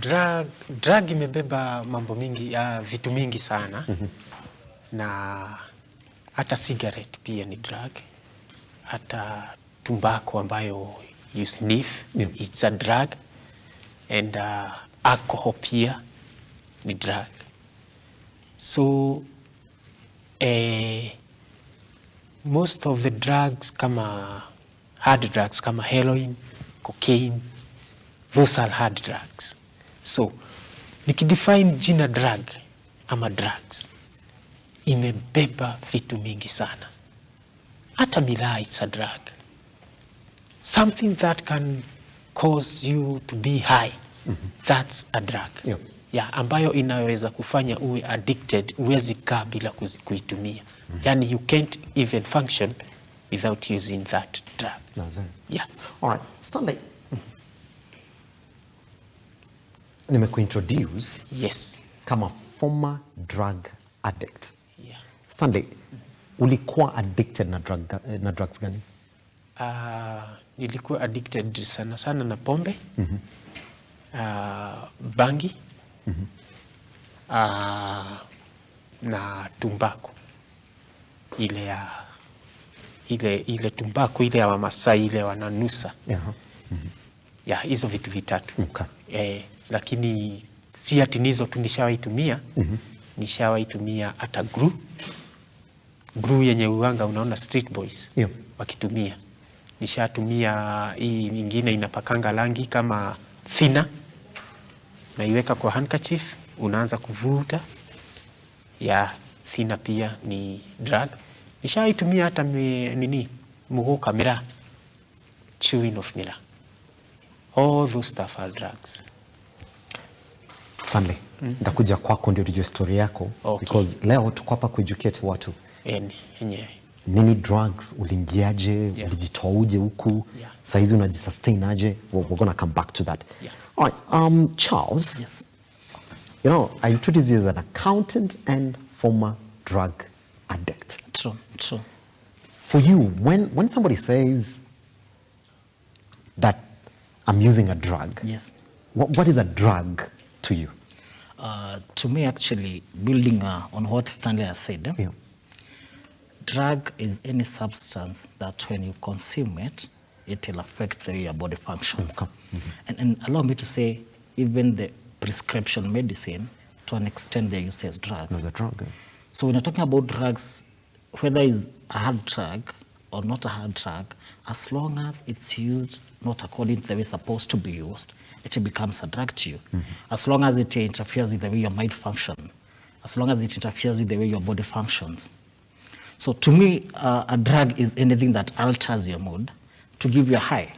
Drug imebeba mambo mingi, vitu mingi sana. Na hata cigarette pia ni drug. Hata tobacco ambayo you sniff, it's a drug. And alcohol pia ni drug. So most of the drugs kama hard drugs kama heroin, cocaine, those are hard drugs. So nikidefine jina drug ama drugs, imebeba vitu mingi sana. Hata miraa, it's a drug. Something that can cause you to be high, that's a drug. Yeah, ambayo inaweza kufanya uwe addicted, uwezi kaa bila kuitumia. Yani you can't even function without using that drug. Yeah. All right, Stanley. Nimekuintroduce kama former drug addict. Yeah. Stanley, ulikuwa addicted na drugs gani? Nilikuwa addicted sana na pombe, bangi, na tumbaku. Ile tumbaku ile ya Wamasai ile wananusa. Ya hizo vitu vitatu. Lakini si ati nizo tu nishawaitumia. Nishawaitumia hata glue yenye uwanga unaona street boys wakitumia. Nishatumia hii nyingine inapakanga rangi kama thinner, na iweka kwa handkerchief, unaanza kuvuta. Ya thinner pia ni drug. Nishaitumia hata muguka miraa, chewing of miraa. All those stuff are drugs. Stanley, ndakuja kwako ndio tujue story yako. Because leo tuko hapa kueducate watu. Nini drugs, ulingiaje, ulijitoaje huku, saizi unajisustain aje? We're going to come back to that. All right, Charles. Yes. You know, I introduced you as an accountant and former drug addict. True. For you, when somebody says that I'm using a drug, what is a drug to you? To me, actually, building on what Stanley has said, drug is any substance that when you consume it, it will affect the way your body functions. And allow me to say, even the prescription medicine, to an extent, they're used as drugs. As a drug. So when you're talking about drugs, whether it's a hard drug or not a hard drug, as long as it's used not according to the way it's supposed to be used, it becomes a drug to you. As long as it interferes with the way your mind functions, as long as it interferes with the way your body functions. So to me, a drug is anything that alters your mood to give you a high,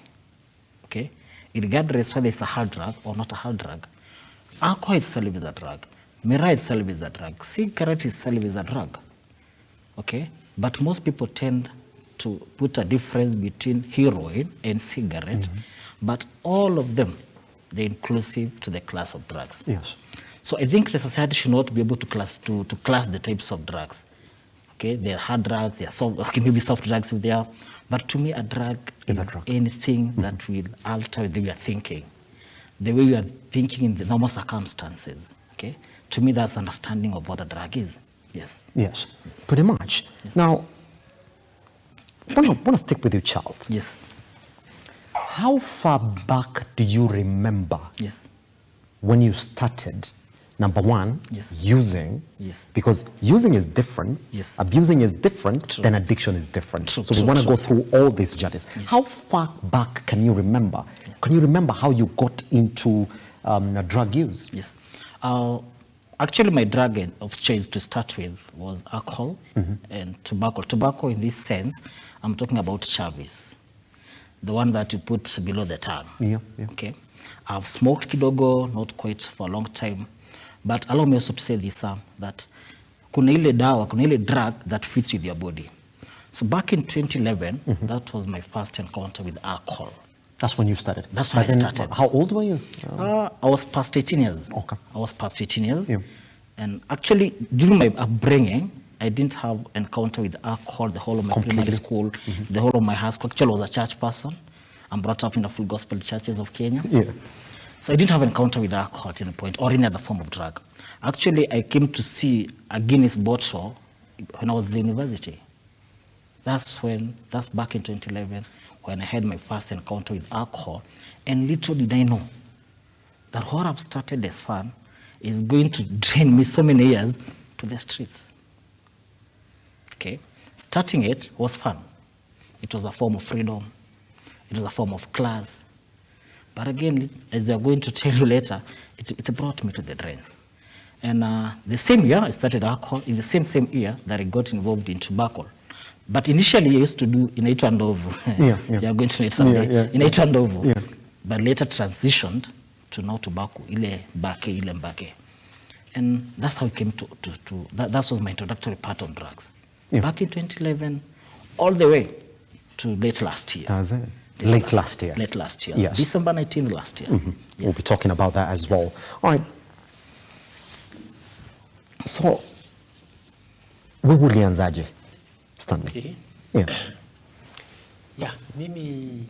okay? Regardless whether it's a hard drug or not a hard drug. Alcohol itself is a drug. Miraa itself is a drug. Cigarette itself is a drug, okay? But most people tend to put a difference between heroin and cigarette, but all of them, they're inclusive to the class of drugs. Yes. So I think the society should not be able to class the types of drugs. Okay, they're hard drugs, they're soft, okay, maybe soft drugs if they are, but to me a drug is anything that will alter the way you're thinking, the way you are thinking in the normal circumstances. Okay, to me that's understanding of what a drug is. Yes, pretty much. Now, I want to stick with you, Charles. Yes. How far back do you remember when you started, number one, using? Because using is different, abusing is different, then addiction is different. So we want to go through all these journeys. How far back can you remember? Can you remember how you got into drug use? Yes. Actually, my drug of choice to start with was alcohol and tobacco. Tobacco in this sense, I'm talking about Chavis, the one that you put below the tongue. Okay. I've smoked kidogo, not quite for a long time. But allow me also to say this, that kuna ile dawa, kuna ile drug that fits with your body. So back in 2011, that was my first encounter with alcohol. That's when you started? That's when I started. How old were you? I was past 18 years. Okay. I was past 18 years. And actually, during my upbringing, I didn't have encounter with alcohol the whole of my primary school, the whole of my high school. Actually, I was a church person. I'm brought up in the full gospel churches of Kenya. So I didn't have an encounter with alcohol at any point or any other form of drug. Actually, I came to see a Guinness bottle when I was in the university. That's back in 2011 when I had my first encounter with alcohol. And little did I know that what I've started as fun is going to drain me so many years to the streets. Okay? Starting it was fun. It was a form of freedom. It was a form of class. But again, as we are going to tell you later, it brought me to the drains. And the same year, I started alcohol. In the same year that I got involved in tobacco. But initially, I used to do inaitwa ndovu. You are going to know it someday. Inaitwa ndovu. But later transitioned to now tobacco, ile mbake. And that's how it came to that was my introductory part on drugs. Back in 2011, all the way to late last year. Late last year. Late last year. Yes. December 19th last year. Yes. We'll be talking about that as well. All right. So, ulianzaje, Stanley? Okay. Yeah. Yeah, mimi